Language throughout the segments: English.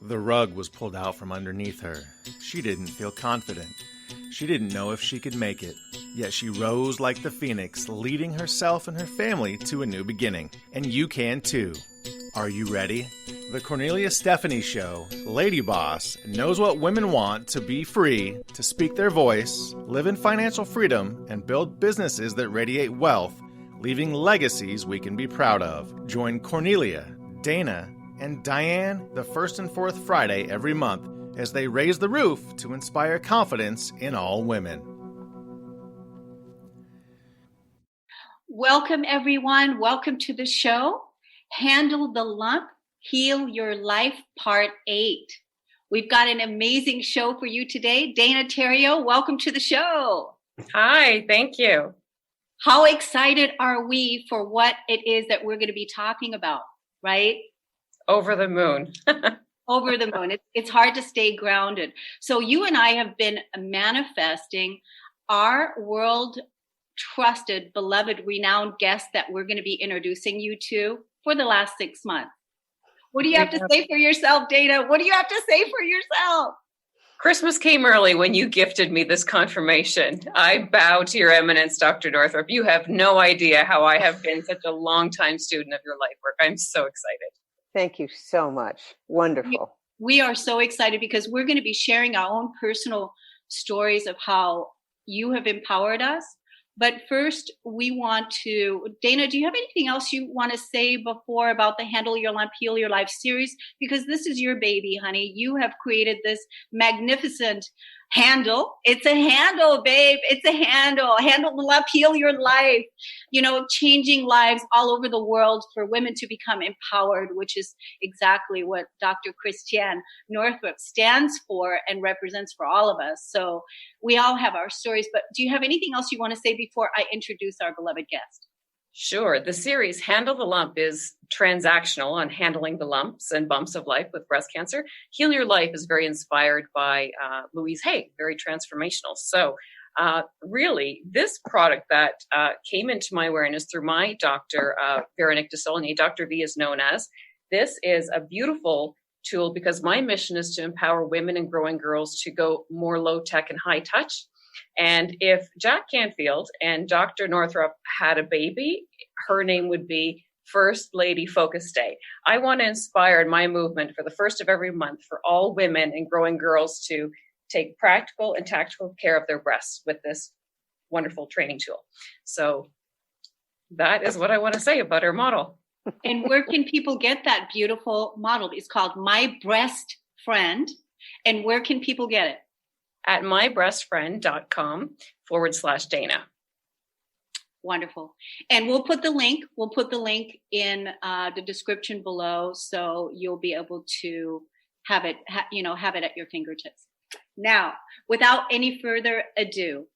The rug was pulled out from underneath her. She didn't feel confident. She didn't know if she could make it. Yet she rose like the phoenix, leading herself and her family to a new beginning. And you can too. Are you ready? The Cornelia Stephanie Show, Lady Boss, knows what women want to be free, to speak their voice, live in financial freedom, and build businesses that radiate wealth, leaving legacies we can be proud of. Join Cornelia, Dana, and Diane the first and fourth Friday every month as they raise the roof to inspire confidence in all women. Welcome, everyone. Welcome to the show. Handle the Lump, Heal Your Life, Part 8. We've got an amazing show for you today. Dana Terrio, welcome to the show. Hi, thank you. How excited are we for what it is that we're going to be talking about, right? Over the moon. Over the moon. It's hard to stay grounded. So you and I have been manifesting our world trusted, beloved, renowned guest that we're going to be introducing you to for the last 6 months. What do you have to say for yourself, Dana? What do you have to say for yourself? Christmas came early when you gifted me this confirmation. I bow to your eminence, Dr. Northrup. You have no idea how I have been such a long-time student of your life work. I'm so excited. Thank you so much. Wonderful. We are so excited because we're going to be sharing our own personal stories of how you have empowered us. But first, we want to, Dana, do you have anything else you want to say before about the Handle Your Lump, Heal Your Life series? Because this is your baby, honey. You have created this magnificent handle. It's a handle, babe. It's a handle. Handle the lump, heal your life. You know, changing lives all over the world for women to become empowered, which is exactly what Dr. Christiane Northrup stands for and represents for all of us. So we all have our stories, but do you have anything else you want to say before I introduce our beloved guest? Sure. The series Handle the Lump is transactional on handling the lumps and bumps of life with breast cancer. Heal Your Life is very inspired by Louise Hay, very transformational. So really, this product that came into my awareness through my doctor, Veronique Desaulnier, Dr. V is known as, this is a beautiful tool because my mission is to empower women and growing girls to go more low tech and high touch. And if Jack Canfield and Dr. Northrup had a baby, her name would be First Lady Focus Day. I want to inspire in my movement for the first of every month for all women and growing girls to take practical and tactical care of their breasts with this wonderful training tool. So that is what I want to say about our model. And where can people get that beautiful model? It's called My Breast Friend. And where can people get it? At mybreastfriend.com/Dana. Wonderful. And we'll put the link in the description below, so you'll be able to have it at your fingertips. Now, without any further ado,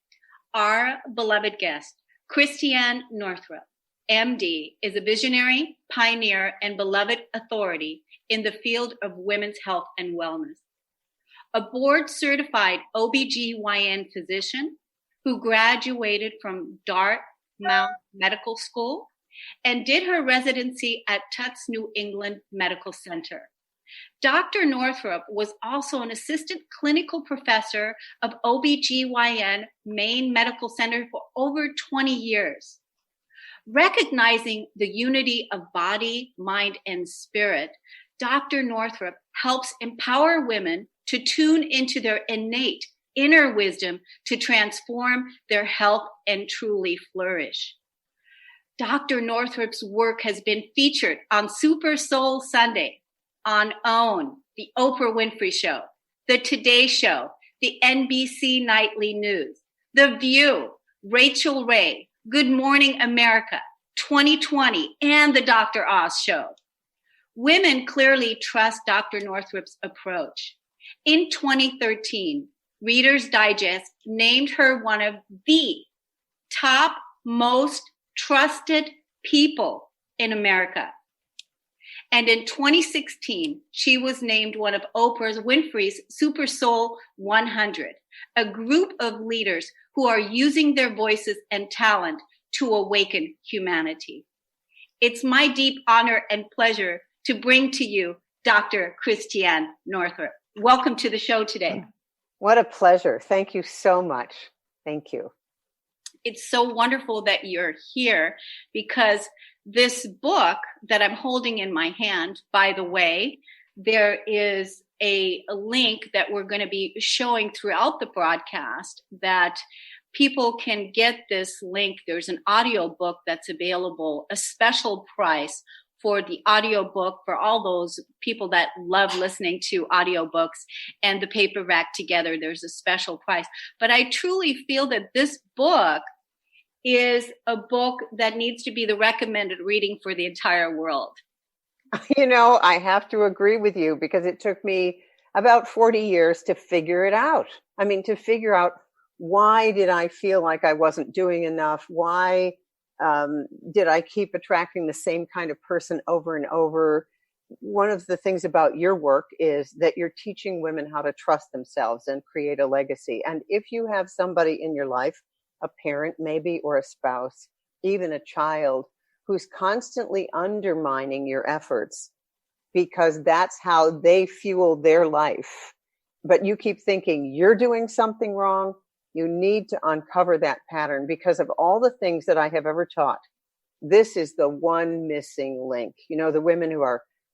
our beloved guest, Christiane Northrup, MD, is a visionary, pioneer, and beloved authority in the field of women's health and wellness. A board-certified OBGYN physician who graduated from Dartmouth Medical School and did her residency at Tufts New England Medical Center. Dr. Northrup was also an assistant clinical professor of OBGYN Maine Medical Center for over 20 years. Recognizing the unity of body, mind, and spirit, Dr. Northrup helps empower women to tune into their innate inner wisdom to transform their health and truly flourish. Dr. Northrup's work has been featured on Super Soul Sunday, on OWN, The Oprah Winfrey Show, The Today Show, the NBC Nightly News, The View, Rachel Ray, Good Morning America, 2020, and The Dr. Oz Show. Women clearly trust Dr. Northrup's approach. In 2013, Reader's Digest named her one of the top most trusted people in America. And in 2016, she was named one of Oprah Winfrey's Super Soul 100, a group of leaders who are using their voices and talent to awaken humanity. It's my deep honor and pleasure to bring to you Dr. Christiane Northrup. Welcome to the show today. What a pleasure. Thank you so much. Thank you. It's so wonderful that you're here, because this book that I'm holding in my hand, by the way, there is a link that we're going to be showing throughout the broadcast that people can get this link. There's an audio book that's available, a special price for the audio book for all those people that love listening to audiobooks, and the paperback together. There's a special price. But I truly feel that this book is a book that needs to be the recommended reading for the entire world. You know, I have to agree with you, because it took me about 40 years to figure it out. I mean, to figure out, why did I feel like I wasn't doing enough? Why did I keep attracting the same kind of person over and over? One of the things about your work is that you're teaching women how to trust themselves and create a legacy. And if you have somebody in your life, a parent maybe, or a spouse, even a child, who's constantly undermining your efforts because that's how they fuel their life, but you keep thinking you're doing something wrong, you need to uncover that pattern. Because of all the things that I have ever taught, this is the one missing link. You know, the women who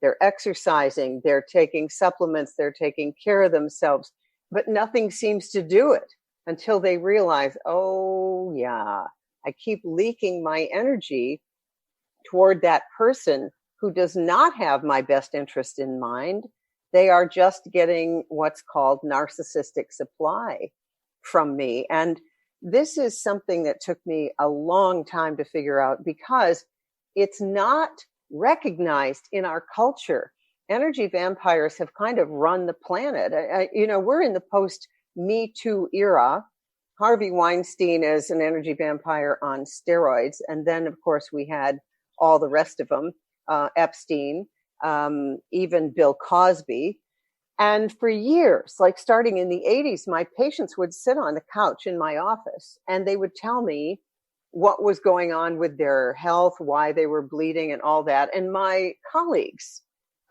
they're exercising, they're taking supplements, they're taking care of themselves, but nothing seems to do it until they realize, oh yeah, I keep leaking my energy toward that person who does not have my best interest in mind. They are just getting what's called narcissistic supply from me. And this is something that took me a long time to figure out, because it's not recognized in our culture. Energy vampires have kind of run the planet. You know, we're in the post-Me Too era. Harvey Weinstein is an energy vampire on steroids. And then, of course, we had all the rest of them, Epstein, even Bill Cosby. And for years, like starting in the 80s, my patients would sit on the couch in my office and they would tell me what was going on with their health, why they were bleeding and all that. And my colleagues,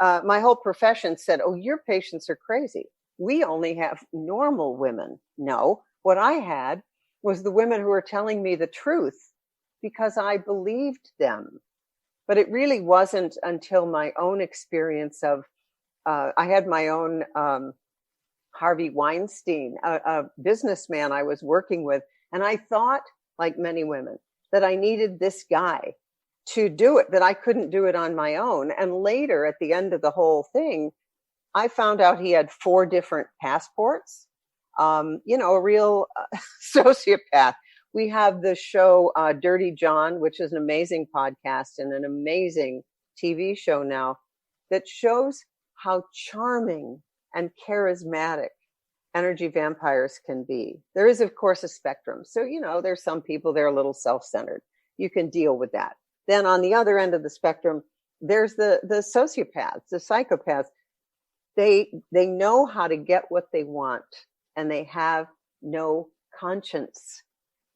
my whole profession said, oh, your patients are crazy. We only have normal women. No, what I had was the women who were telling me the truth because I believed them. But it really wasn't until my own experience of, I had my own Harvey Weinstein, a businessman I was working with. And I thought, like many women, that I needed this guy to do it, that I couldn't do it on my own. And later, at the end of the whole thing, I found out he had 4 different passports, you know, a real sociopath. We have the show Dirty John, which is an amazing podcast and an amazing TV show now that shows how charming and charismatic energy vampires can be. There is, of course, a spectrum. So, you know, there's some people, they're a little self-centered. You can deal with that. Then on the other end of the spectrum, there's the sociopaths, the psychopaths. They know how to get what they want, and they have no conscience.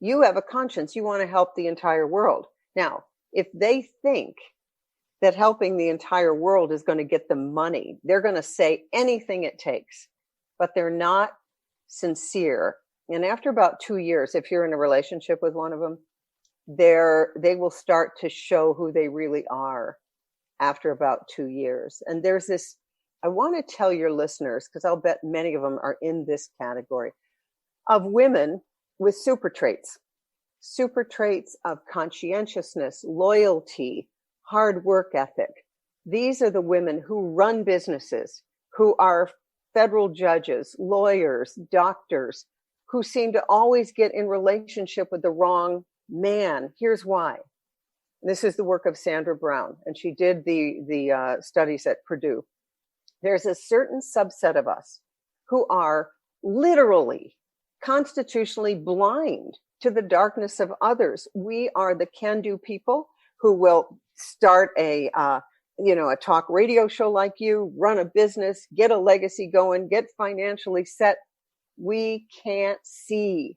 You have a conscience. You want to help the entire world. Now, if they think that helping the entire world is going to get them money, they're going to say anything it takes, but they're not sincere. And after about 2 years, if you're in a relationship with one of them, they will start to show who they really are after about 2 years. And there's this, I want to tell your listeners, because I'll bet many of them are in this category, of women with super traits of conscientiousness, loyalty, hard work ethic. These are the women who run businesses, who are federal judges, lawyers, doctors, who seem to always get in relationship with the wrong man. Here's why. This is the work of Sandra Brown, and she did the studies at Purdue. There's a certain subset of us who are literally constitutionally blind to the darkness of others. We are the can-do people who will start a talk radio show like you, run a business, get a legacy going, get financially set. We can't see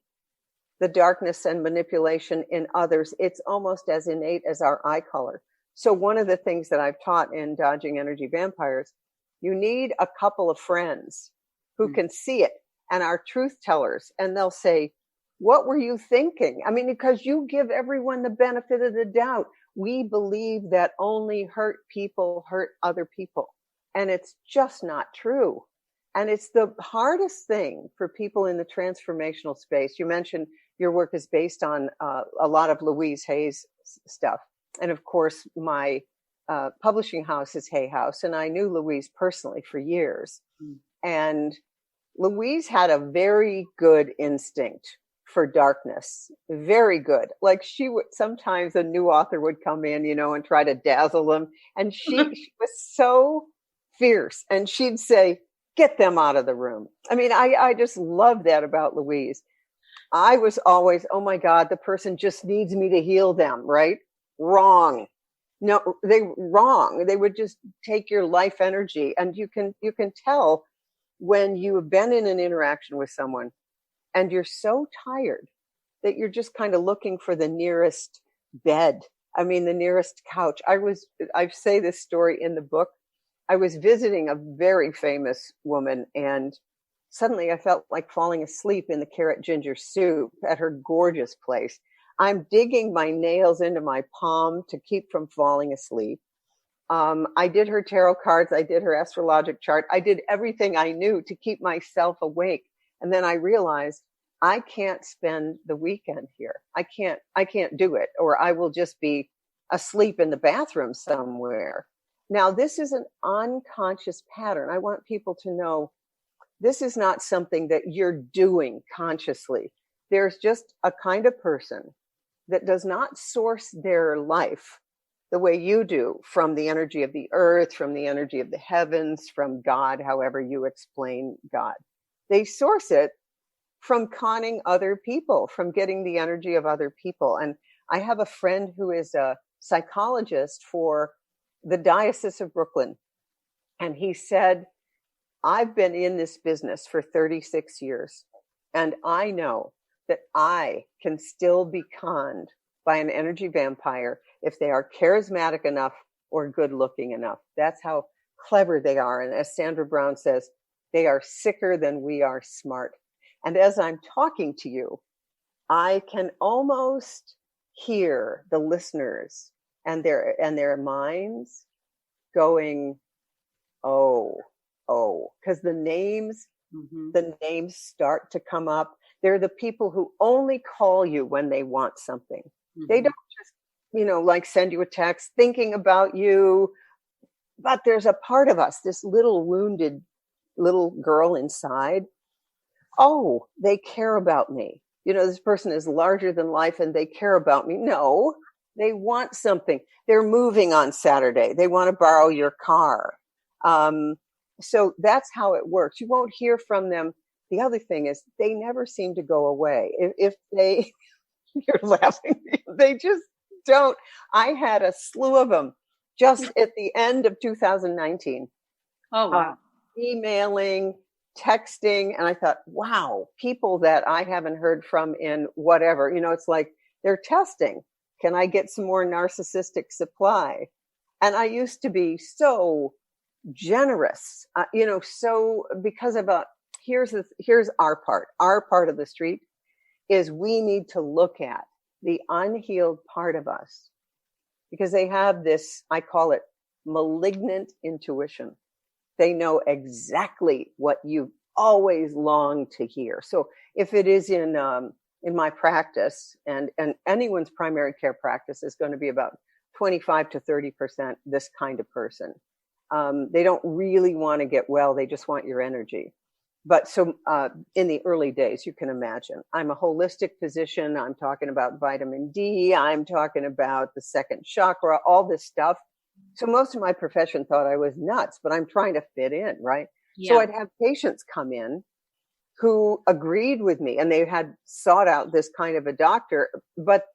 the darkness and manipulation in others. It's almost as innate as our eye color. So one of the things that I've taught in Dodging Energy Vampires You need a couple of friends who can see it and are truth tellers. And they'll say, what were you thinking? I mean, because you give everyone the benefit of the doubt. We believe that only hurt people hurt other people. And it's just not true. And it's the hardest thing for people in the transformational space. You mentioned your work is based on a lot of Louise Hay's stuff. And of course, my publishing house is Hay House. And I knew Louise personally for years. And Louise had a very good instinct for darkness. Very good. Like she would, sometimes a new author would come in, you know, and try to dazzle them. And she was so fierce. And she'd say, get them out of the room. I mean, I just love that about Louise. I was always, oh my God, the person just needs me to heal them, right? Wrong. No, wrong. They would just take your life energy. And you can tell when you have been in an interaction with someone and you're so tired that you're just kind of looking for the nearest bed. I mean, the nearest couch. I say this story in the book. I was visiting a very famous woman and suddenly I felt like falling asleep in the carrot ginger soup at her gorgeous place. I'm digging my nails into my palm to keep from falling asleep. I did her tarot cards. I did her astrologic chart. I did everything I knew to keep myself awake. And then I realized I can't spend the weekend here. I can't do it, or I will just be asleep in the bathroom somewhere. Now, this is an unconscious pattern. I want people to know this is not something that you're doing consciously. There's just a kind of person that does not source their life the way you do from the energy of the earth, from the energy of the heavens, from God, however you explain God. They source it from conning other people, from getting the energy of other people. And I have a friend who is a psychologist for the Diocese of Brooklyn. And he said, I've been in this business for 36 years, and I know that I can still be conned by an energy vampire if they are charismatic enough or good looking enough. That's how clever they are. And as Sandra Brown says, they are sicker than we are smart. And as I'm talking to you, I can almost hear the listeners and their minds going, oh, because the names start to come up. They're the people who only call you when they want something. They don't just, like send you a text thinking about you. But there's a part of us, this little wounded little girl inside. Oh, they care about me. This person is larger than life and they care about me. No, they want something. They're moving on Saturday. They want to borrow your car. So that's how it works. You won't hear from them. The other thing is they never seem to go away. If they, you're laughing, they just don't. I had a slew of them just at the end of 2019. Oh, wow. Emailing, texting. And I thought, wow, people that I haven't heard from in whatever, it's like they're testing. Can I get some more narcissistic supply? And I used to be so generous, so because about here's our part of the street is we need to look at the unhealed part of us because they have this, I call it malignant intuition. They know exactly what you've always longed to hear. So if it is in my practice and anyone's primary care practice is going to be about 25 to 30% this kind of person. They don't really want to get well. They just want your energy. But so in the early days, you can imagine, I'm a holistic physician. I'm talking about vitamin D. I'm talking about the second chakra, all this stuff. So most of my profession thought I was nuts, but I'm trying to fit in, right? Yeah. So I'd have patients come in who agreed with me and they had sought out this kind of a doctor. But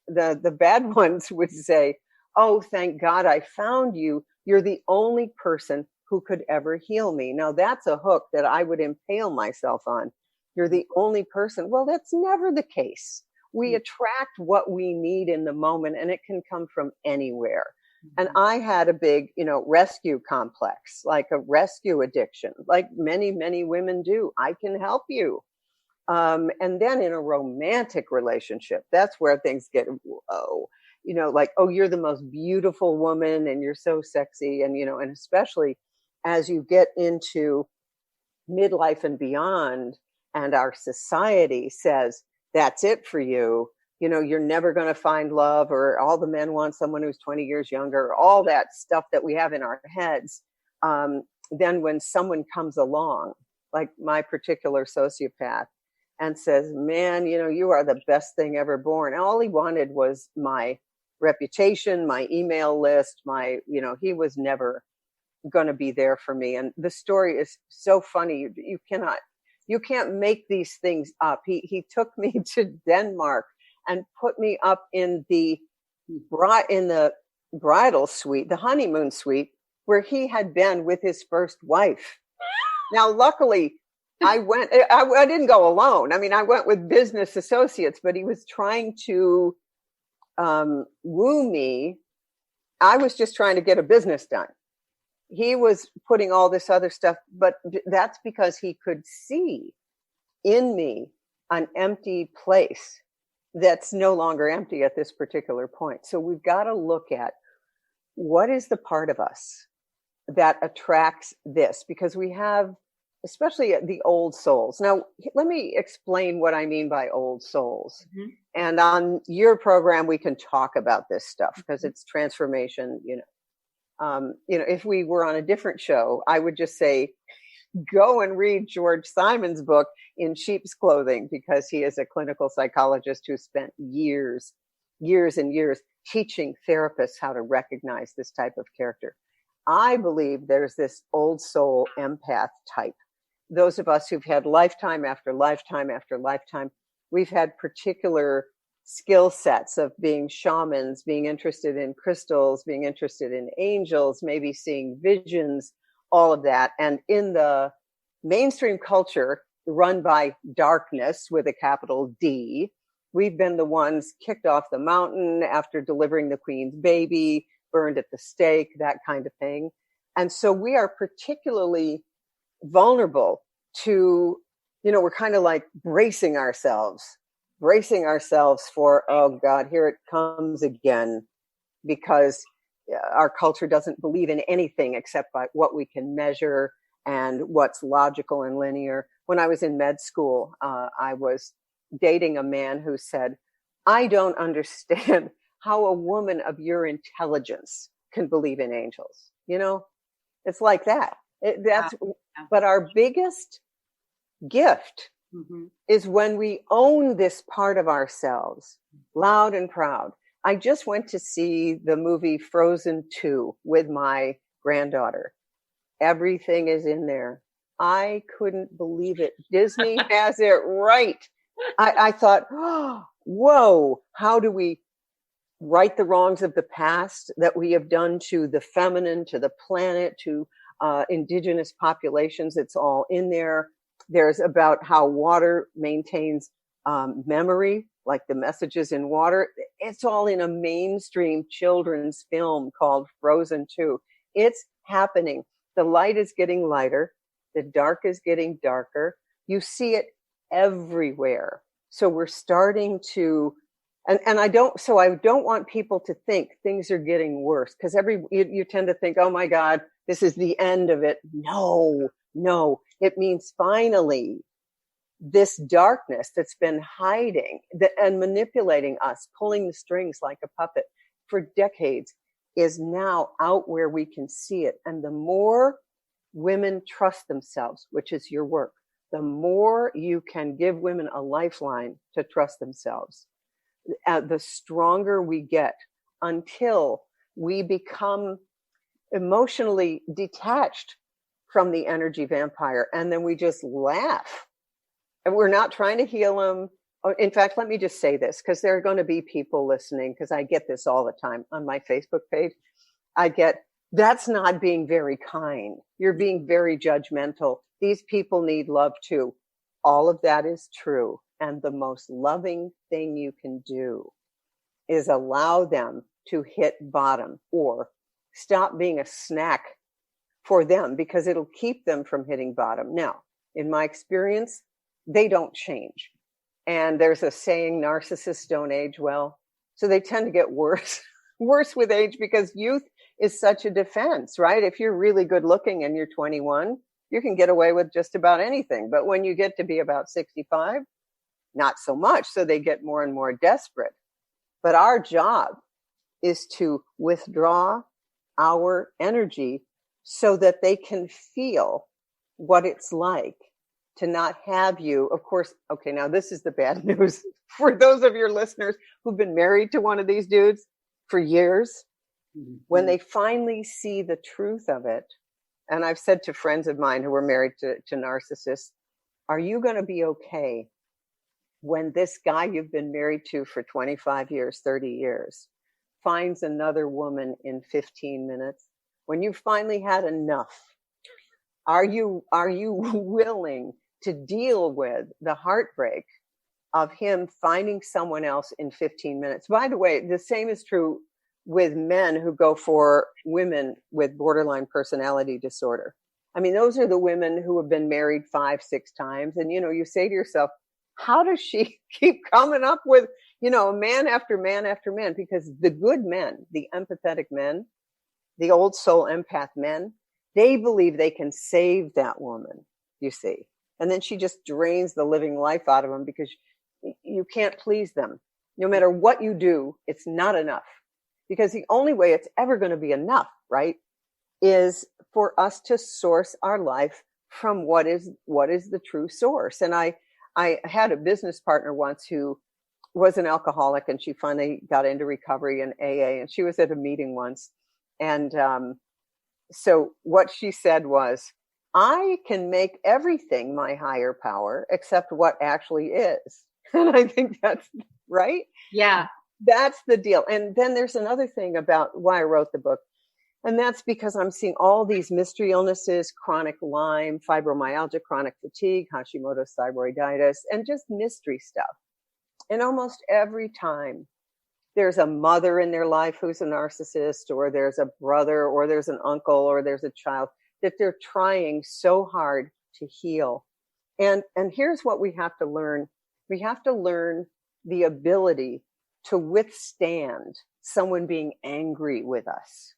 the bad ones would say, oh, thank God I found you. You're the only person who could ever heal me. Now that's a hook that I would impale myself on. You're the only person. Well, that's never the case. We attract what we need in the moment and it can come from anywhere. And I had a big, rescue complex, like a rescue addiction, like many, many women do. I can help you. And then in a romantic relationship, that's where things get, whoa, like, oh, you're the most beautiful woman and you're so sexy. And, and especially as you get into midlife and beyond, and our society says, that's it for you. You're never going to find love, or all the men want someone who's 20 years younger, all that stuff that we have in our heads. Then when someone comes along, like my particular sociopath, and says, man, you are the best thing ever born. And all he wanted was my reputation, my email list, he was never going to be there for me. And the story is so funny. You can't make these things up. He took me to Denmark and put me up in the bridal suite, the honeymoon suite, where he had been with his first wife. Now, luckily, I didn't go alone. I mean, I went with business associates, but he was trying to woo me. I was just trying to get a business done. He was putting all this other stuff, but that's because he could see in me an empty place that's no longer empty at this particular point. So we've got to look at what is the part of us that attracts this, because we have, especially the old souls. Now, let me explain what I mean by old souls. Mm-hmm. And on your program, we can talk about this stuff because it's transformation. If we were on a different show, I would just say, go and read George Simon's book, In Sheep's Clothing, because he is a clinical psychologist who spent years and years teaching therapists how to recognize this type of character. I believe there's this old soul empath type. Those of us who've had lifetime after lifetime after lifetime, we've had particular skill sets of being shamans, being interested in crystals, being interested in angels, maybe seeing visions, all of that. And in the mainstream culture run by darkness with a capital D, we've been the ones kicked off the mountain after delivering the queen's baby, burned at the stake, that kind of thing. And so we are particularly vulnerable to, we're kind of like bracing ourselves for, oh God, here it comes again, because our culture doesn't believe in anything except by what we can measure and what's logical and linear. When I was in med school, I was dating a man who said, I don't understand how a woman of your intelligence can believe in angels. It's like that. But our biggest gift is when we own this part of ourselves, loud and proud. I just went to see the movie Frozen 2 with my granddaughter. Everything is in there. I couldn't believe it. Disney has it right. I thought, oh, whoa, how do we right the wrongs of the past that we have done to the feminine, to the planet, to indigenous populations? It's all in there. There's about how water maintains memory, like the messages in water. It's all in a mainstream children's film called Frozen 2. It's happening. The light is getting lighter. The dark is getting darker. You see it everywhere. So we're starting to, and I don't want people to think things are getting worse, because you tend to think, oh my God, this is the end of it. No, it means finally this darkness that's been hiding and manipulating us, pulling the strings like a puppet for decades, is now out where we can see it. And the more women trust themselves, which is your work, the more you can give women a lifeline to trust themselves, the stronger we get, until we become emotionally detached from the energy vampire. And then we just laugh. And we're not trying to heal them. In fact, let me just say this, because there are going to be people listening, because I get this all the time on my Facebook page. That's not being very kind. You're being very judgmental. These people need love too. All of that is true. And the most loving thing you can do is allow them to hit bottom, or stop being a snack for them, because it'll keep them from hitting bottom. Now, in my experience, they don't change. And there's a saying, narcissists don't age well. So they tend to get worse, worse with age, because youth is such a defense, right? If you're really good looking and you're 21, you can get away with just about anything. But when you get to be about 65, not so much. So they get more and more desperate. But our job is to withdraw our energy so that they can feel what it's like to not have you. Of course, okay, now this is the bad news for those of your listeners who've been married to one of these dudes for years. When they finally see the truth of it, and I've said to friends of mine who were married to narcissists, are you going to be okay when this guy you've been married to for 25 years, 30 years, finds another woman in 15 minutes? When you finally had enough, are you willing to deal with the heartbreak of him finding someone else in 15 minutes? By the way, the same is true with men who go for women with borderline personality disorder. I mean, those are the women who have been married 5, 6 times. And, you say to yourself, how does she keep coming up with, man after man after man? Because the good men, the empathetic men, the old soul empath men, they believe they can save that woman, you see. And then she just drains the living life out of them, because you can't please them. No matter what you do, it's not enough. Because the only way it's ever going to be enough, right, is for us to source our life from what is the true source. And I had a business partner once who was an alcoholic, and she finally got into recovery in AA, and she was at a meeting once. And so what she said was, I can make everything my higher power except what actually is. And I think that's right. Yeah. That's the deal. And then there's another thing about why I wrote the book. And that's because I'm seeing all these mystery illnesses, chronic Lyme, fibromyalgia, chronic fatigue, Hashimoto's thyroiditis, and just mystery stuff. And almost every time there's a mother in their life who's a narcissist, or there's a brother, or there's an uncle, or there's a child that they're trying so hard to heal. And here's what we have to learn. We have to learn the ability to withstand someone being angry with us.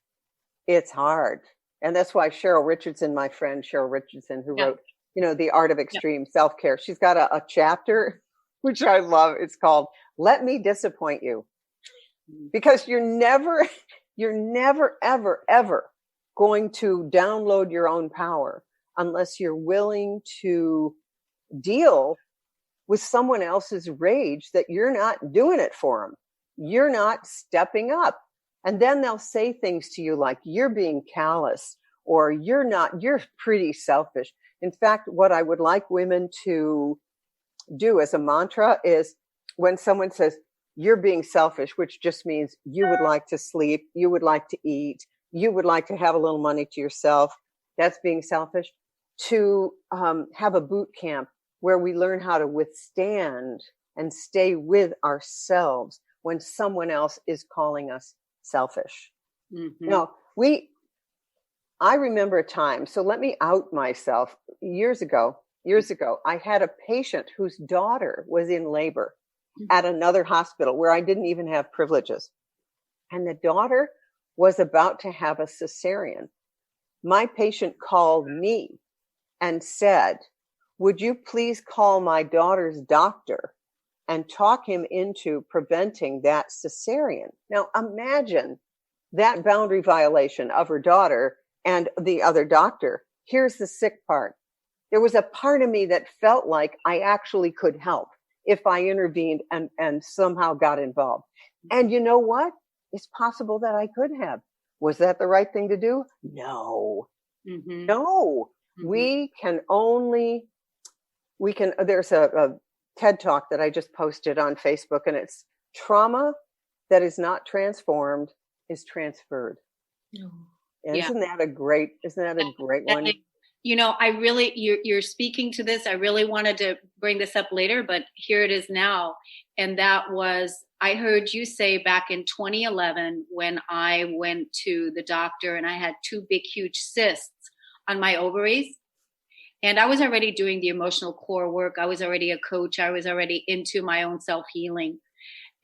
It's hard. And that's why Cheryl Richardson, my friend Cheryl Richardson, who wrote, The Art of Extreme Self-Care, she's got a chapter, which I love. It's called Let Me Disappoint You. Because you're never, ever, ever going to download your own power unless you're willing to deal with someone else's rage that you're not doing it for them. You're not stepping up. And then they'll say things to you like, you're being callous, or you're pretty selfish. In fact, what I would like women to do as a mantra is, when someone says, you're being selfish, which just means you would like to sleep, you would like to eat, you would like to have a little money to yourself, that's being selfish, to have a boot camp where we learn how to withstand and stay with ourselves when someone else is calling us selfish. Mm-hmm. Now, I remember a time, so let me out myself. Years ago, I had a patient whose daughter was in labor at another hospital where I didn't even have privileges. And the daughter was about to have a cesarean. My patient called me and said, would you please call my daughter's doctor and talk him into preventing that cesarean? Now, imagine that boundary violation of her daughter and the other doctor. Here's the sick part. There was a part of me that felt like I actually could help if I intervened and somehow got involved. And you know what? It's possible that I could have. Was that the right thing to do? No. Mm-hmm. No. Mm-hmm. There's a TED Talk that I just posted on Facebook, and it's trauma that is not transformed is transferred. Oh. Isn't that a great one? I really, you're speaking to this. I really wanted to bring this up later, but here it is now. And that was, I heard you say back in 2011 when I went to the doctor and I had 2 big, huge cysts on my ovaries. And I was already doing the emotional core work. I was already a coach. I was already into my own self-healing.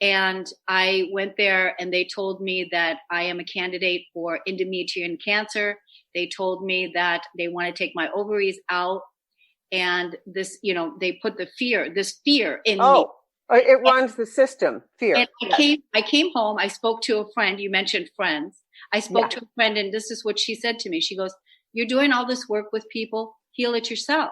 And I went there and they told me that I am a candidate for endometrial cancer. They told me that they want to take my ovaries out. And this, they put this fear in me. It runs the system, fear. And I came home. I spoke to a friend. You mentioned friends. I spoke to a friend, and this is what she said to me. She goes, "You're doing all this work with people. Heal it yourself.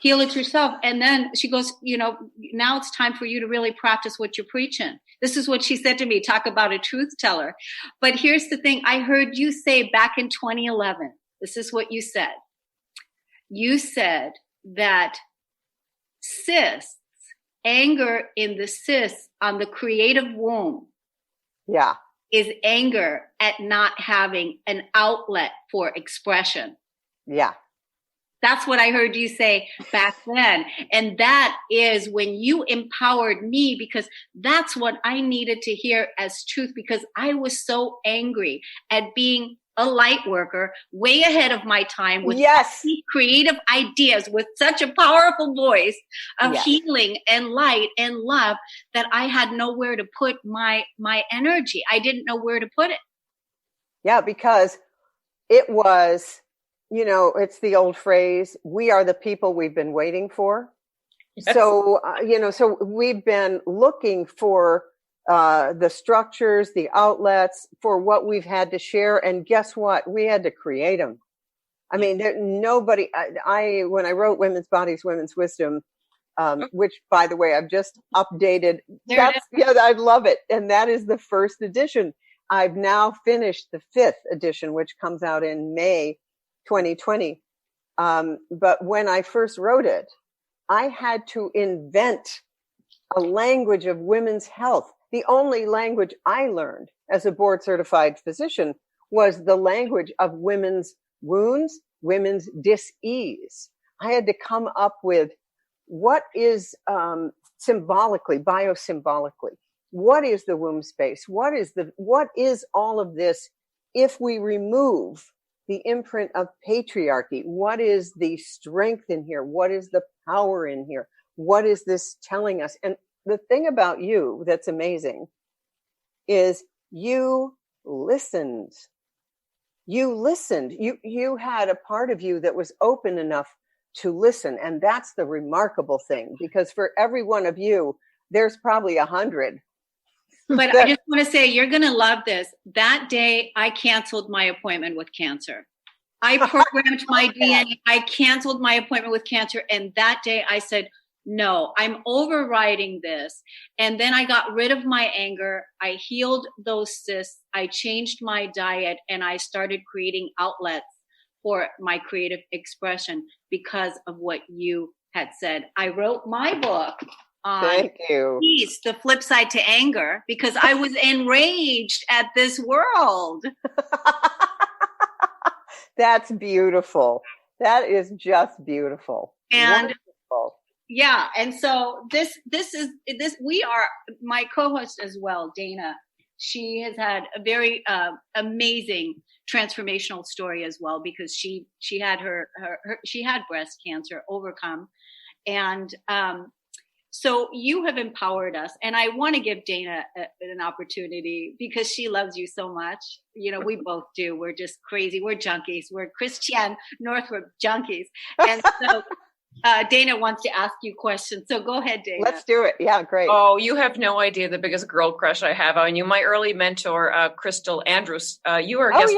Heal it yourself." And then she goes, now it's time for you to really practice what you're preaching. This is what she said to me. Talk about a truth teller. But here's the thing. I heard you say back in 2011, this is what you said. You said that cysts, anger in the cysts on the creative womb is anger at not having an outlet for expression. Yeah. That's what I heard you say back then. And that is when you empowered me, because that's what I needed to hear as truth, because I was so angry at being a light worker, way ahead of my time with creative ideas, with such a powerful voice of healing and light and love, that I had nowhere to put my energy. I didn't know where to put it. Yeah, because it was, it's the old phrase, we are the people we've been waiting for. Yes. So, so we've been looking for the structures, the outlets for what we've had to share. And guess what? We had to create them. I mean, nobody, when I wrote Women's Bodies, Women's Wisdom, which by the way, I've just updated. I love it. And that is the first edition. I've now finished the 5th edition, which comes out in May 2020. But when I first wrote it, I had to invent a language of women's health. The only language I learned as a board certified physician was the language of women's wounds, women's dis-ease. I had to come up with what is symbolically, biosymbolically, what is the womb space? What is all of this if we remove the imprint of patriarchy? What is the strength in here? What is the power in here? What is this telling us? And the thing about you that's amazing is you listened. You had a part of you that was open enough to listen. And that's the remarkable thing, because for every one of you, there's probably 100. But I just want to say, you're going to love this. That day, I canceled my appointment with cancer. I programmed my DNA. I canceled my appointment with cancer. And that day I said, no, I'm overriding this. And then I got rid of my anger. I healed those cysts. I changed my diet, and I started creating outlets for my creative expression because of what you had said. I wrote my book on peace, the flip side to anger, because I was enraged at this world. That's beautiful. That is just beautiful. And wonderful. Yeah. And so this we are, my co-host as well, Dana, she has had a very amazing transformational story as well, because she had she had breast cancer overcome. And so you have empowered us, and I want to give Dana an opportunity, because she loves you so much. We both do. We're just crazy. We're junkies. We're Christiane Northrup junkies. And so Dana wants to ask you questions. So go ahead, Dana. Let's do it. Yeah, great. Oh, you have no idea the biggest girl crush I have on you. My early mentor, Crystal Andrews, you are a guest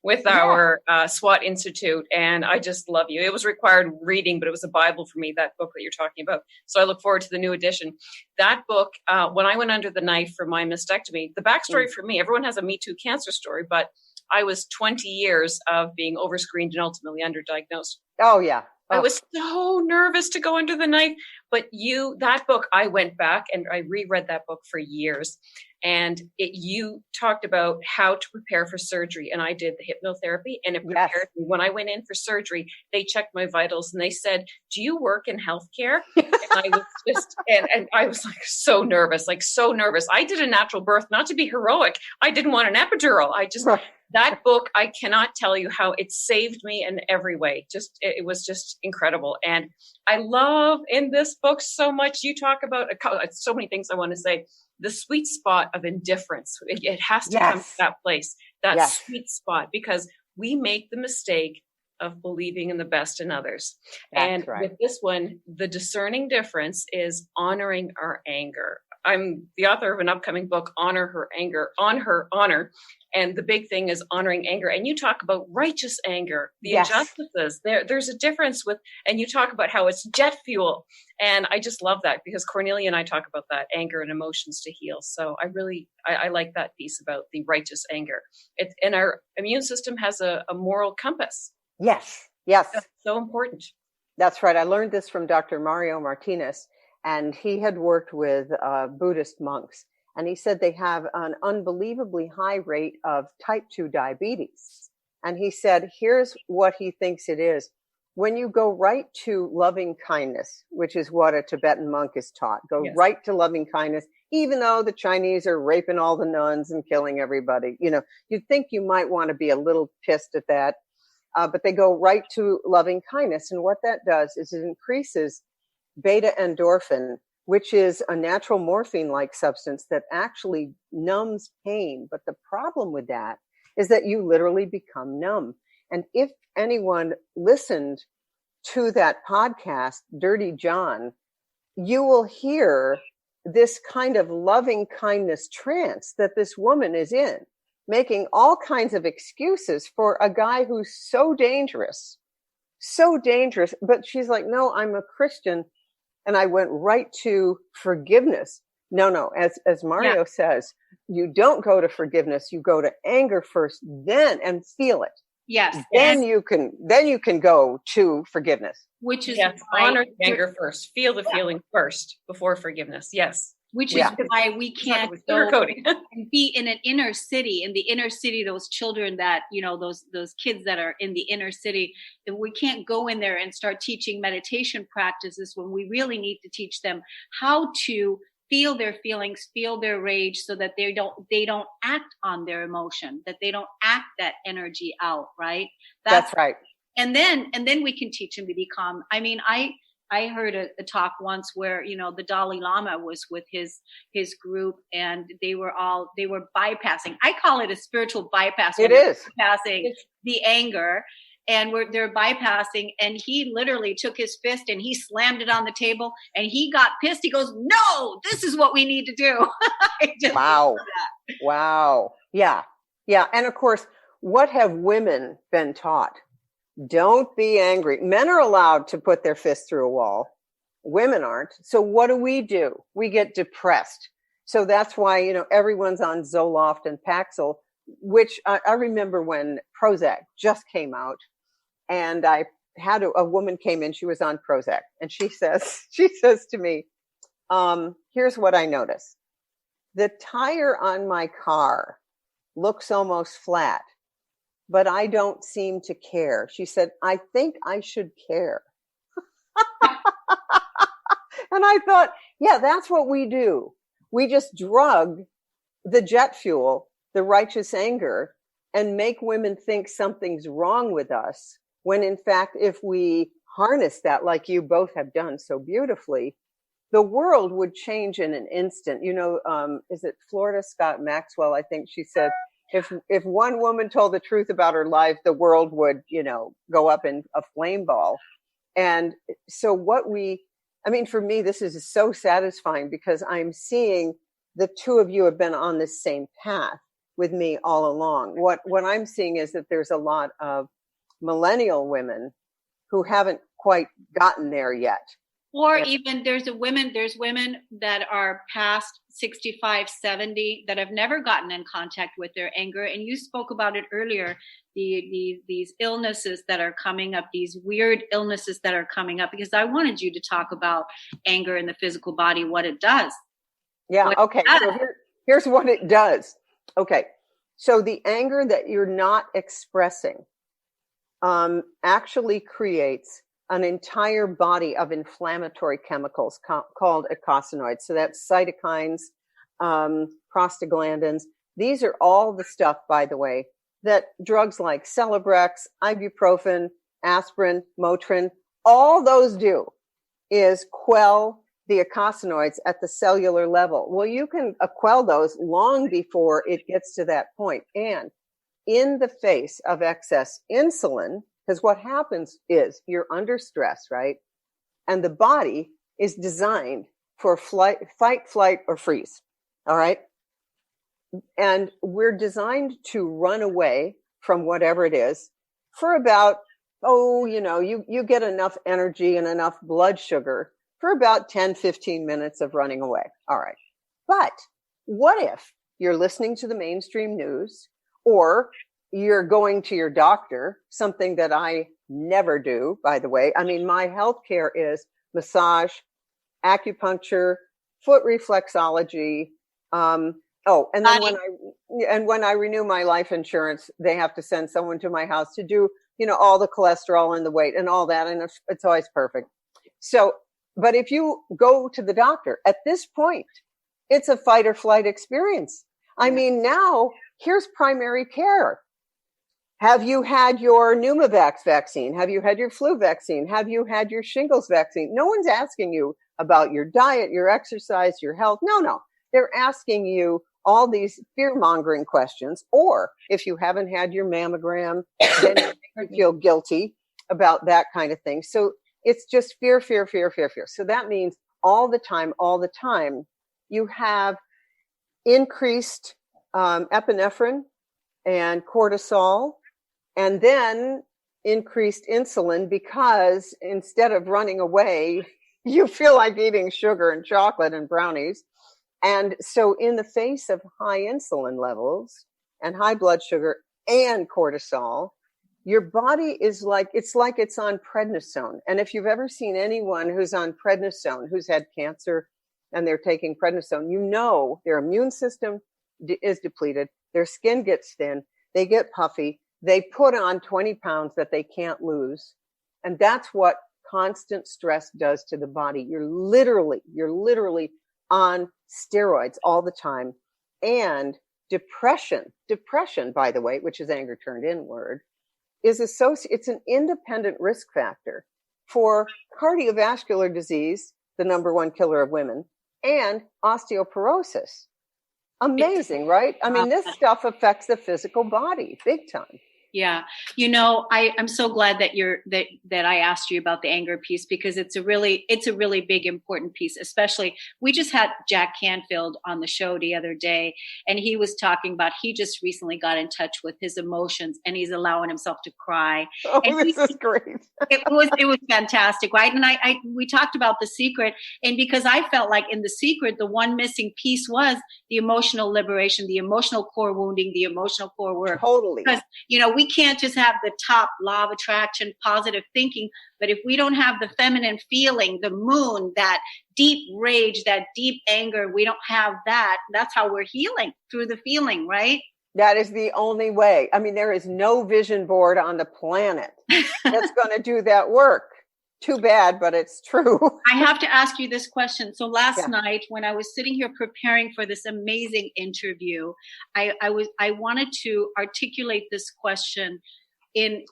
with our SWAT Institute, and I just love you. It was required reading, but it was a Bible for me, that book that you're talking about. So I look forward to the new edition. That book, when I went under the knife for my mastectomy, the backstory for me, everyone has a Me Too cancer story, but I was 20 years of being overscreened and ultimately underdiagnosed. Oh, yeah. I was so nervous to go under the knife, but that book, I went back and I reread that book for years, and you talked about how to prepare for surgery, and I did the hypnotherapy, and it prepared me. When I went in for surgery, they checked my vitals and they said, "Do you work in healthcare?" I was just, and I was like so nervous. I did a natural birth, not to be heroic. I didn't want an epidural. Right. That book, I cannot tell you how it saved me in every way. It was just incredible. And I love in this book so much, you talk about so many things I want to say. The sweet spot of indifference. It has to come to that place, that sweet spot, because we make the mistake of believing in the best in others. That's right. With this one, the discerning difference is honoring our anger. I'm the author of an upcoming book, Honor Her Anger, on her honor. And the big thing is honoring anger. And you talk about righteous anger, the injustices. There's a difference with, and you talk about how it's jet fuel. And I just love that, because Cornelia and I talk about that, anger and emotions to heal. So I like that piece about the righteous anger. And our immune system has a moral compass. Yes. That's so important. That's right. I learned this from Dr. Mario Martinez, and he had worked with Buddhist monks. And he said they have an unbelievably high rate of type 2 diabetes. And he said, here's what he thinks it is. When you go right to loving kindness, which is what a Tibetan monk is taught, right to loving kindness, even though the Chinese are raping all the nuns and killing everybody. You'd think you might want to be a little pissed at that. But they go right to loving kindness. And what that does is it increases beta endorphin, which is a natural morphine-like substance that actually numbs pain. But the problem with that is that you literally become numb. And if anyone listened to that podcast, Dirty John, you will hear this kind of loving kindness trance that this woman is in, making all kinds of excuses for a guy who's so dangerous. But she's like, no, I'm a Christian. And I went right to forgiveness. No, as Mario says, you don't go to forgiveness. You go to anger first, then, and feel it. Yes. Then you can go to forgiveness. Which is honor the anger first. Feel the feeling first before forgiveness. Yes. Which is why we can't go and be in an inner city. In the inner city, those children that, those kids that are in the inner city, and we can't go in there and start teaching meditation practices when we really need to teach them how to feel their feelings, feel their rage, so that they don't act on their emotion, that they don't act that energy out, right? That's right. And then we can teach them to be calm. I mean, I heard a talk once where, the Dalai Lama was with his group, and they were bypassing. I call it a spiritual bypass. It is bypassing the anger, and they're bypassing. And he literally took his fist and he slammed it on the table, and he got pissed. He goes, "No, this is what we need to do." Wow. Yeah. And of course, what have women been taught? Don't be angry. Men are allowed to put their fist through a wall. Women aren't. So what do? We get depressed. So that's why, everyone's on Zoloft and Paxil, which I remember when Prozac just came out, and I had a woman came in, she was on Prozac, and she says to me, here's what I noticed. The tire on my car looks almost flat, but I don't seem to care. She said, I think I should care. And I thought, that's what we do. We just drug the jet fuel, the righteous anger, and make women think something's wrong with us, when in fact, if we harness that, like you both have done so beautifully, the world would change in an instant. Is it Florida Scott Maxwell? I think she said, if one woman told the truth about her life, the world would, go up in a flame ball. And so for me, this is so satisfying, because I'm seeing the two of you have been on this same path with me all along. What I'm seeing is that there's a lot of millennial women who haven't quite gotten there yet. Or even there's women that are past 65, 70 that have never gotten in contact with their anger. And you spoke about it earlier, these illnesses that are coming up, these weird illnesses that are coming up, because I wanted you to talk about anger in the physical body, what it does. Yeah. Okay. So here's what it does. Okay. So the anger that you're not expressing actually creates an entire body of inflammatory chemicals called eicosanoids. So that's cytokines, prostaglandins. These are all the stuff, by the way, that drugs like Celebrex, ibuprofen, aspirin, Motrin, all those do is quell the eicosanoids at the cellular level. Well, you can quell those long before it gets to that point. And in the face of excess insulin, because what happens is you're under stress, right? And the body is designed for fight, flight, or freeze. All right. And we're designed to run away from whatever it is for about, you get enough energy and enough blood sugar for about 10, 15 minutes of running away. All right. But what if you're listening to the mainstream news, or you're going to your doctor, something that I never do, by the way. I mean, my healthcare is massage, acupuncture, foot reflexology. And then when I renew my life insurance, they have to send someone to my house to do, all the cholesterol and the weight and all that. And it's always perfect. So, but if you go to the doctor at this point, it's a fight or flight experience. I mean, now here's primary care. Have you had your Pneumovax vaccine? Have you had your flu vaccine? Have you had your shingles vaccine? No one's asking you about your diet, your exercise, your health. No. They're asking you all these fear-mongering questions. Or if you haven't had your mammogram, then you feel guilty about that kind of thing. So it's just fear. So that means all the time, you have increased epinephrine and cortisol, and then increased insulin, because instead of running away, you feel like eating sugar and chocolate and brownies. And so in the face of high insulin levels and high blood sugar and cortisol, your body is like it's on prednisone. And if you've ever seen anyone who's on prednisone, who's had cancer and they're taking prednisone, their immune system is depleted, their skin gets thin, they get puffy, they put on 20 pounds that they can't lose. And that's what constant stress does to the body. You're literally on steroids all the time. And depression, by the way, which is anger turned inward, it's an independent risk factor for cardiovascular disease, the number one killer of women, and osteoporosis. Amazing, right? I mean, this stuff affects the physical body big time. Yeah. I'm so glad that I asked you about the anger piece, because it's a really big, important piece. Especially, we just had Jack Canfield on the show the other day, and he was talking about, he just recently got in touch with his emotions, and he's allowing himself to cry. Oh, this is great. It was fantastic, right? And we talked about The Secret, and because I felt like in The Secret, the one missing piece was the emotional liberation, the emotional core wounding, the emotional core work. Totally. Because, we can't just have the top law of attraction, positive thinking, but if we don't have the feminine feeling, the moon, that deep rage, that deep anger, we don't have that. That's how we're healing, through the feeling, right? That is the only way. I mean, there is no vision board on the planet that's going to do that work. Too bad, but it's true. I have to ask you this question. So last night, when I was sitting here preparing for this amazing interview, I wanted to articulate this question in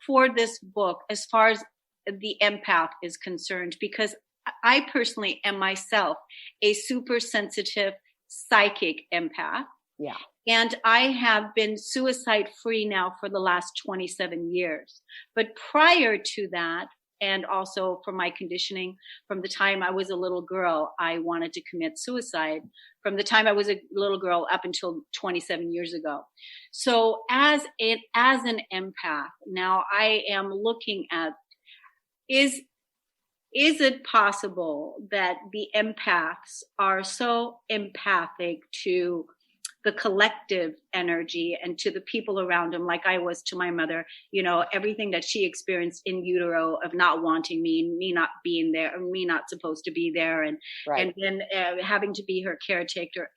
for this book, as far as the empath is concerned, because I personally am myself a super sensitive psychic empath. Yeah. And I have been suicide free now for the last 27 years. But prior to that, and also from my conditioning, from the time I was a little girl, I wanted to commit suicide. From the time I was a little girl up until 27 years ago. So as an empath, now I am looking at, is it possible that the empaths are so empathic to the collective energy and to the people around them, like I was to my mother, everything that she experienced in utero of not wanting me not being there, or me not supposed to be there. And, right. And then having to be her caretaker,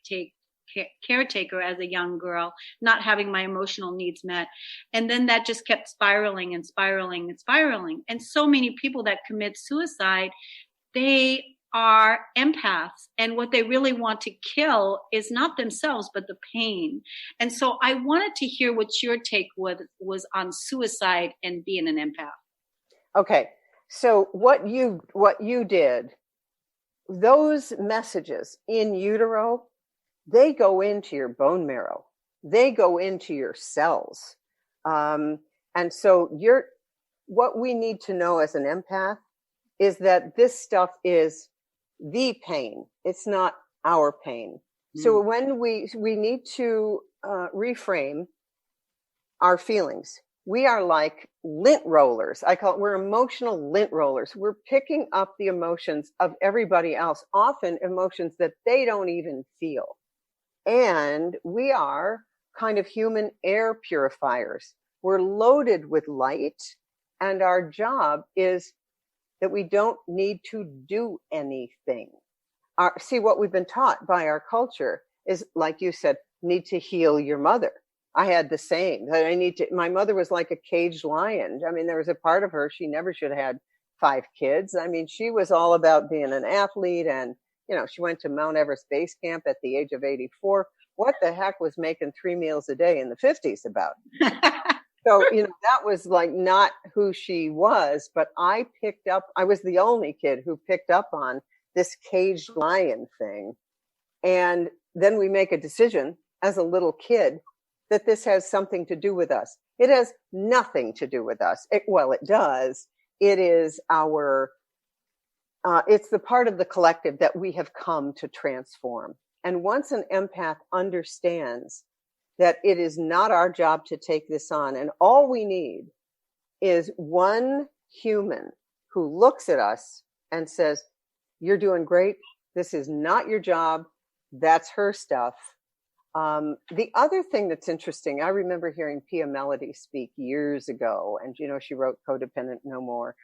caretaker as a young girl, not having my emotional needs met. And then that just kept spiraling and spiraling and spiraling. And so many people that commit suicide, they are empaths, and what they really want to kill is not themselves but the pain. And so I wanted to hear what your take was on suicide and being an empath. Okay, so what you did, those messages in utero, they go into your bone marrow, they go into your cells, and so what we need to know as an empath is that this stuff is the pain. It's not our pain. So when we need to reframe our feelings. We are like lint rollers. We're emotional lint rollers. We're picking up the emotions of everybody else, often emotions that they don't even feel. And we are kind of human air purifiers. We're loaded with light, and our job is that we don't need to do anything. See, what we've been taught by our culture is, like you said, need to heal your mother. I had the same. My mother was like a caged lion. I mean, there was a part of her, she never should have had 5 kids. I mean, she was all about being an athlete, and, she went to Mount Everest base camp at the age of 84. What the heck was making 3 meals a day in the 50s about? So, that was like not who she was, but I was the only kid who picked up on this caged lion thing. And then we make a decision as a little kid that this has something to do with us. It has nothing to do with us. It does. It is it's the part of the collective that we have come to transform. And once an empath understands that it is not our job to take this on, and all we need is one human who looks at us and says, "You're doing great. This is not your job. That's her stuff." The other thing that's interesting, I remember hearing Pia Mellody speak years ago, and she wrote Codependent No More,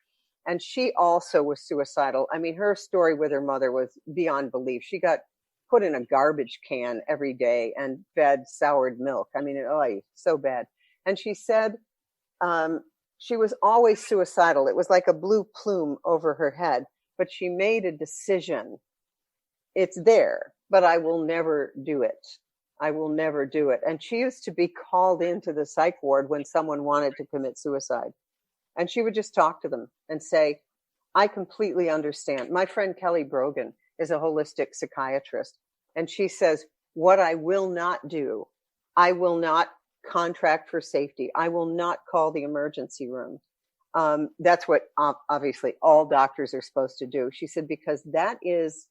and she also was suicidal. I mean, her story with her mother was beyond belief. She got put in a garbage can every day and fed soured milk. I mean, so bad. And she said she was always suicidal. It was like a blue plume over her head, but she made a decision. It's there, but I will never do it. I will never do it. And she used to be called into the psych ward when someone wanted to commit suicide. And she would just talk to them and say, "I completely understand." My friend Kelly Brogan is a holistic psychiatrist. And she says, "What I will not do, I will not contract for safety. I will not call the emergency room." That's what obviously all doctors are supposed to do. She said, because that is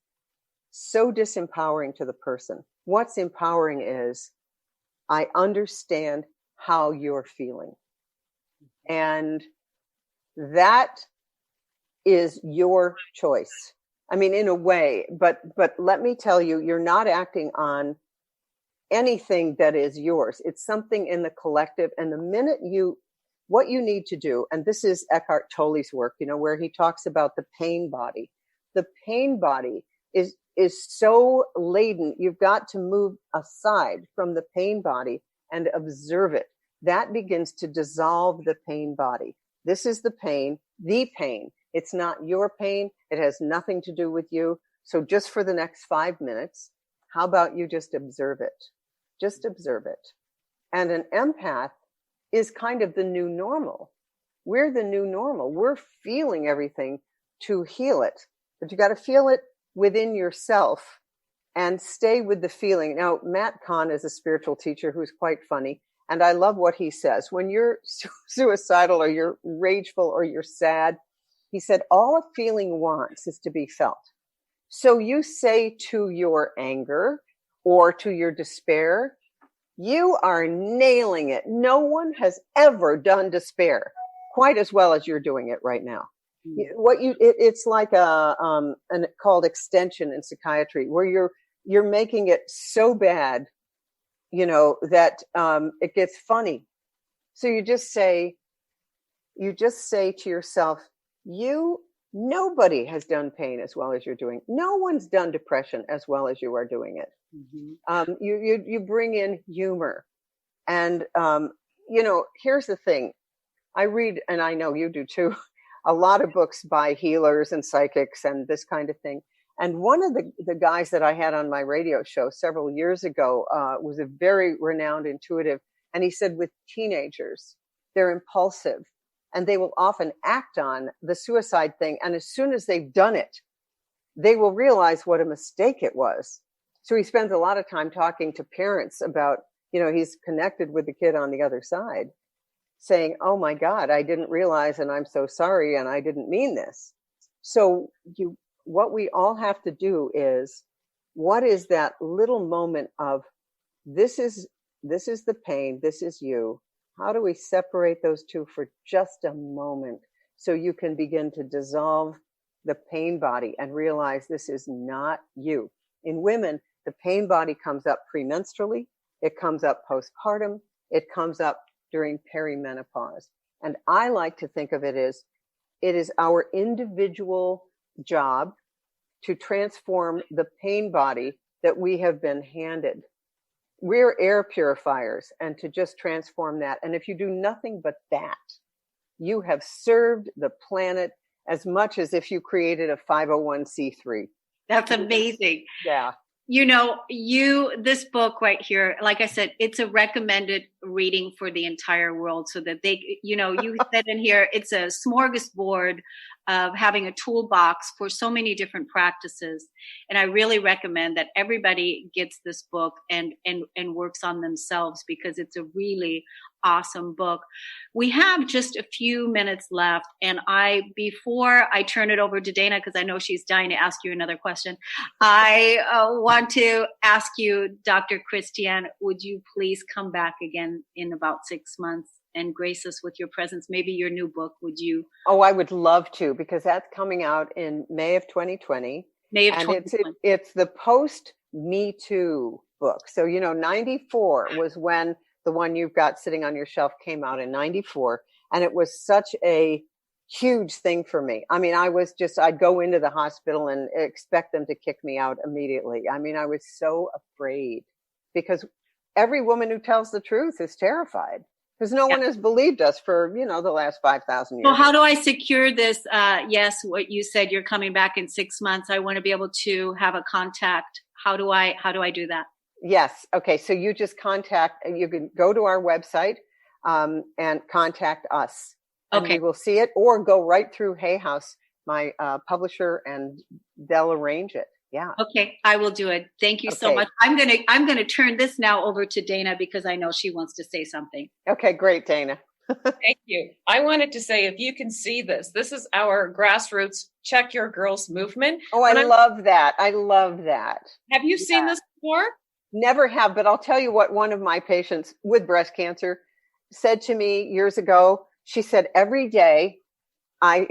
so disempowering to the person. What's empowering is, I understand how you're feeling. And that is your choice. I mean, in a way, but let me tell you, you're not acting on anything that is yours. It's something in the collective. And the minute what you need to do, and this is Eckhart Tolle's work, where he talks about the pain body. The pain body is so laden. You've got to move aside from the pain body and observe it. That begins to dissolve the pain body. This is the pain. It's not your pain. It has nothing to do with you. So just for the next 5 minutes, how about you just observe it? Just observe it. And an empath is kind of the new normal. We're the new normal. We're feeling everything to heal it. But you got to feel it within yourself and stay with the feeling. Now, Matt Kahn is a spiritual teacher who's quite funny. And I love what he says. When you're suicidal or you're rageful or you're sad, he said, all a feeling wants is to be felt. So you say to your anger or to your despair, you are nailing it. No one has ever done despair quite as well as you're doing it right now. It's like called extension in psychiatry, where you're making it so bad, that it gets funny. So you just say to yourself, you Nobody has done pain as well as you're doing. No one's done depression as well as you are doing it. Mm-hmm. You bring in humor. And, here's the thing. I read, and I know you do too, a lot of books by healers and psychics and this kind of thing. And one of the guys that I had on my radio show several years ago was a very renowned intuitive. And he said with teenagers, they're impulsive and they will often act on the suicide thing. And as soon as they've done it, they will realize what a mistake it was. So he spends a lot of time talking to parents about, he's connected with the kid on the other side saying, oh my God, I didn't realize and I'm so sorry and I didn't mean this. So what we all have to do is, what is that little moment of this is the pain, this is you. How do we separate those two for just a moment so you can begin to dissolve the pain body and realize this is not you? In women, the pain body comes up premenstrually, it comes up postpartum, it comes up during perimenopause. And I like to think of it as it is our individual job to transform the pain body that we have been handed. We're air purifiers, and to just transform that. And if you do nothing but that, you have served the planet as much as if you created a 501c3. That's amazing. Yeah. This book right here, like I said, it's a recommended reading for the entire world so that they, you said in here, it's a smorgasbord of having a toolbox for so many different practices. And I really recommend that everybody gets this book and works on themselves, because it's a really awesome book. We have just a few minutes left. And before I turn it over to Dana, because I know she's dying to ask you another question, I want to ask you, Dr. Christiane, would you please come back again in about 6 months and grace us with your presence? Maybe your new book, would you? Oh, I would love to, because that's coming out in May of 2020. May of 2020. It's the post Me Too book. So, 94 was when the one you've got sitting on your shelf came out in 94. And it was such a huge thing for me. I mean, I'd go into the hospital and expect them to kick me out immediately. I mean, I was so afraid, because every woman who tells the truth is terrified. Because no one has believed us for, the last 5,000 years. Well, how do I secure this? Yes, what you said, you're coming back in 6 months. I want to be able to have a contact. How do I do that? Yes. Okay. So you just you can go to our website and contact us. And Okay. we will see it, or go right through Hay House, my publisher, and they'll arrange it. Yeah. Okay, I will do it. Thank you so Okay. much. I'm gonna turn this now over to Dana, because I know she wants to say something. Okay. Great, Dana. Thank you. I wanted to say, if you can see this is our grassroots Check Your Girls movement. Oh, I love that. I love that. Have you seen this before? Never have, but I'll tell you what one of my patients with breast cancer said to me years ago. She said, every day I,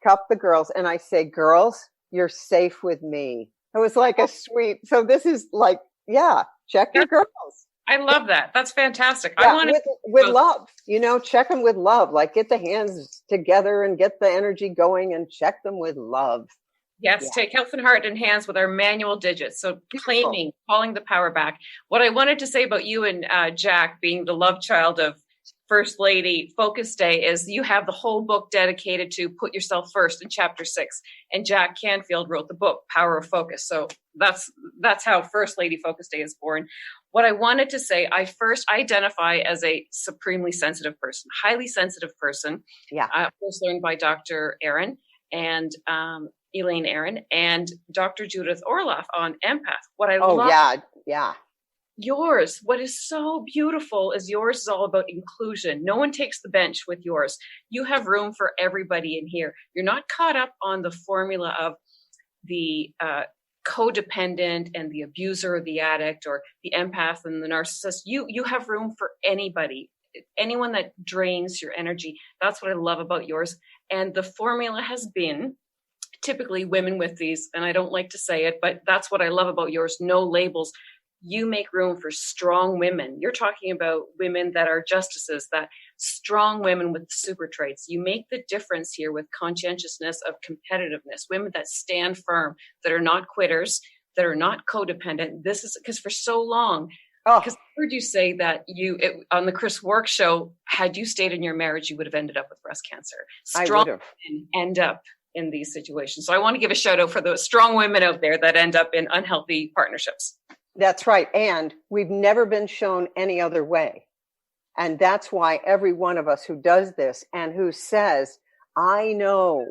cup the girls and I say, girls, you're safe with me. It was like a sweet. So this is like, check your girls. I love that. That's fantastic. Yeah, I want with love, check them with love, like get the hands together and get the energy going and check them with love. Yes, take health and heart in hands with our manual digits. So claiming, calling the power back. What I wanted to say about you and Jack being the love child of First Lady Focus Day is you have the whole book dedicated to put yourself first in chapter 6. And Jack Canfield wrote the book, Power of Focus. So that's how First Lady Focus Day is born. What I wanted to say, I first identify as a supremely sensitive person, highly sensitive person. Yeah. I was learned by Dr. Aaron and Elaine Aaron and Dr. Judith Orloff on Empath. What I love. Yeah. Yours, what is so beautiful is yours is all about inclusion. No one takes the bench with yours. You have room for everybody in here. You're not caught up on the formula of the codependent and the abuser or the addict or the empath and the narcissist. You have room for anybody, anyone that drains your energy. That's what I love about yours. And the formula has been typically women with these, and I don't like to say it, but that's what I love about yours. No labels. you make room for strong women. You're talking about women that are justices, that strong women with super traits. You make the difference here with conscientiousness of competitiveness, women that stand firm, that are not quitters, that are not codependent. This is because for so long, because I heard you say that on the Chris Work show, had you stayed in your marriage, you would have ended up with breast cancer. Strong women end up in these situations. So I want to give a shout out for those strong women out there that end up in unhealthy partnerships. That's right. And we've never been shown any other way. And that's why every one of us who does this and who says, I know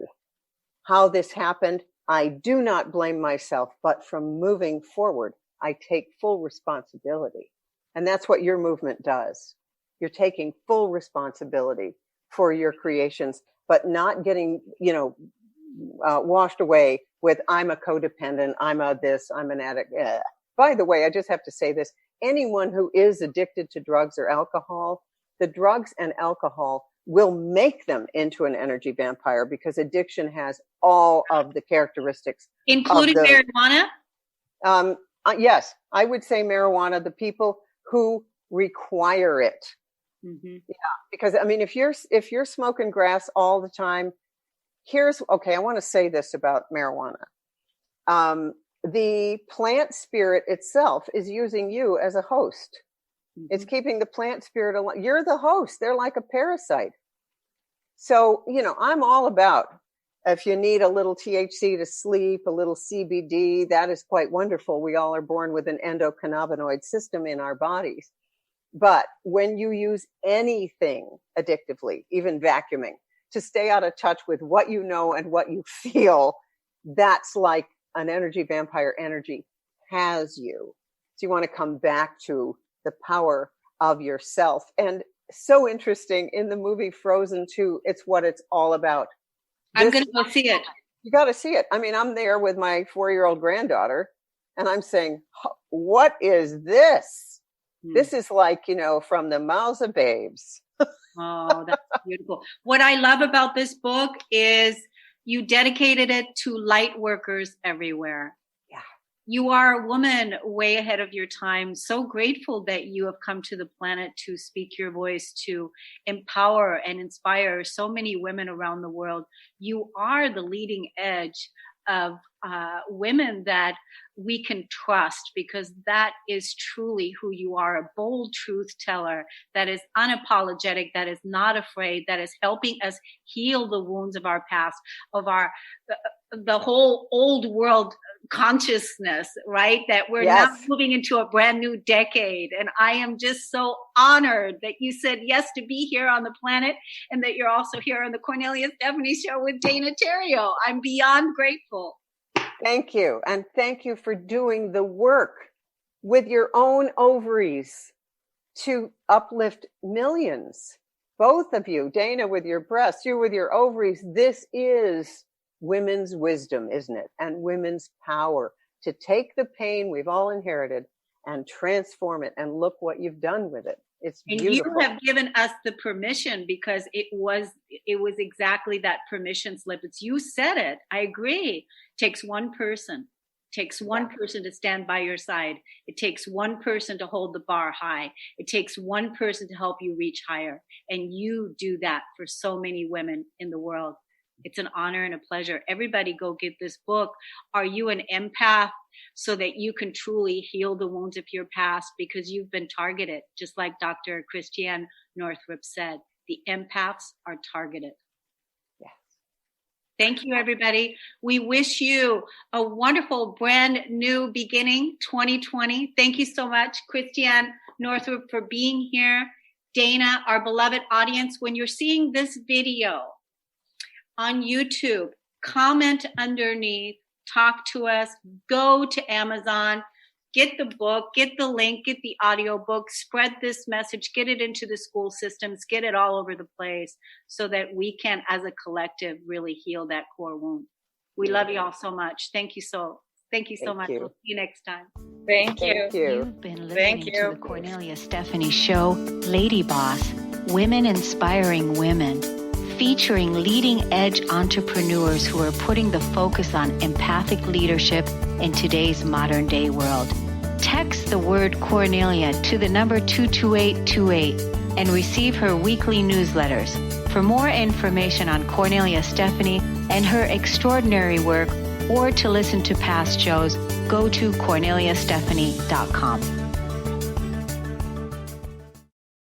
how this happened, I do not blame myself, but from moving forward, I take full responsibility. And that's what your movement does. You're taking full responsibility for your creations, but not getting, washed away with, I'm a codependent, I'm a this, I'm an addict. By the way, I just have to say this. Anyone who is addicted to drugs or alcohol, the drugs and alcohol will make them into an energy vampire because addiction has all of the characteristics. Including marijuana? Yes, I would say marijuana, the people who require it. Mm-hmm. Yeah, because I mean, if you're smoking grass all the time, I want to say this about marijuana. The plant spirit itself is using you as a host. Mm-hmm. It's keeping the plant spirit alive. You're the host. They're like a parasite. So, I'm all about, if you need a little THC to sleep, a little CBD, that is quite wonderful. We all are born with an endocannabinoid system in our bodies. But when you use anything addictively, even vacuuming, to stay out of touch with what you know and what you feel, that's like an energy vampire energy has you. So you want to come back to the power of yourself. And so interesting, in the movie Frozen 2, it's what it's all about. I'm going to go see it. You got to see it. I mean, I'm there with my 4-year-old granddaughter and I'm saying, what is this? This is like, from the mouths of babes. Oh, that's beautiful. What I love about this book is you dedicated it to light workers everywhere. Yeah. You are a woman way ahead of your time. So grateful that you have come to the planet to speak your voice, to empower and inspire so many women around the world. You are the leading edge of women that we can trust, because that is truly who you are, a bold truth teller that is unapologetic, that is not afraid, that is helping us heal the wounds of our past, of the whole old world consciousness, right? That we're now moving into a brand new decade. And I am just so honored that you said yes to be here on the planet, and that you're also here on the Cornelia Stephanie Show with Dana Terrio. I'm beyond grateful. Thank you. And thank you for doing the work with your own ovaries to uplift millions. Both of you, Dana with your breasts, you with your ovaries. This is women's wisdom, isn't it? And women's power to take the pain we've all inherited and transform it. And look what you've done with it. It's beautiful. And you have given us the permission, because it was exactly that permission slip. It's, you said it. I agree. It takes one person. It takes one person to stand by your side. It takes one person to hold the bar high. It takes one person to help you reach higher. And you do that for so many women in the world. It's an honor and a pleasure. Everybody go get this book. Are You an Empath? So that you can truly heal the wounds of your past, because you've been targeted. Just like Dr. Christiane Northrup said, the empaths are targeted. Yes. Thank you, everybody. We wish you a wonderful brand new beginning, 2020. Thank you so much, Christiane Northrup, for being here. Dana, our beloved audience, when you're seeing this video on YouTube, comment underneath, talk to us, go to Amazon, get the book, get the link, get the audio book, spread this message, get it into the school systems, get it all over the place, so that we can, as a collective, really heal that core wound. We love you all so much. Thank you so much. We'll see you next time. Thank you. You've been listening to the Cornelia Stephanie Show, Lady Boss, Women Inspiring Women, featuring leading-edge entrepreneurs who are putting the focus on empathic leadership in today's modern-day world. Text the word Cornelia to the number 22828 and receive her weekly newsletters. For more information on Cornelia Stephanie and her extraordinary work, or to listen to past shows, go to corneliastephanie.com.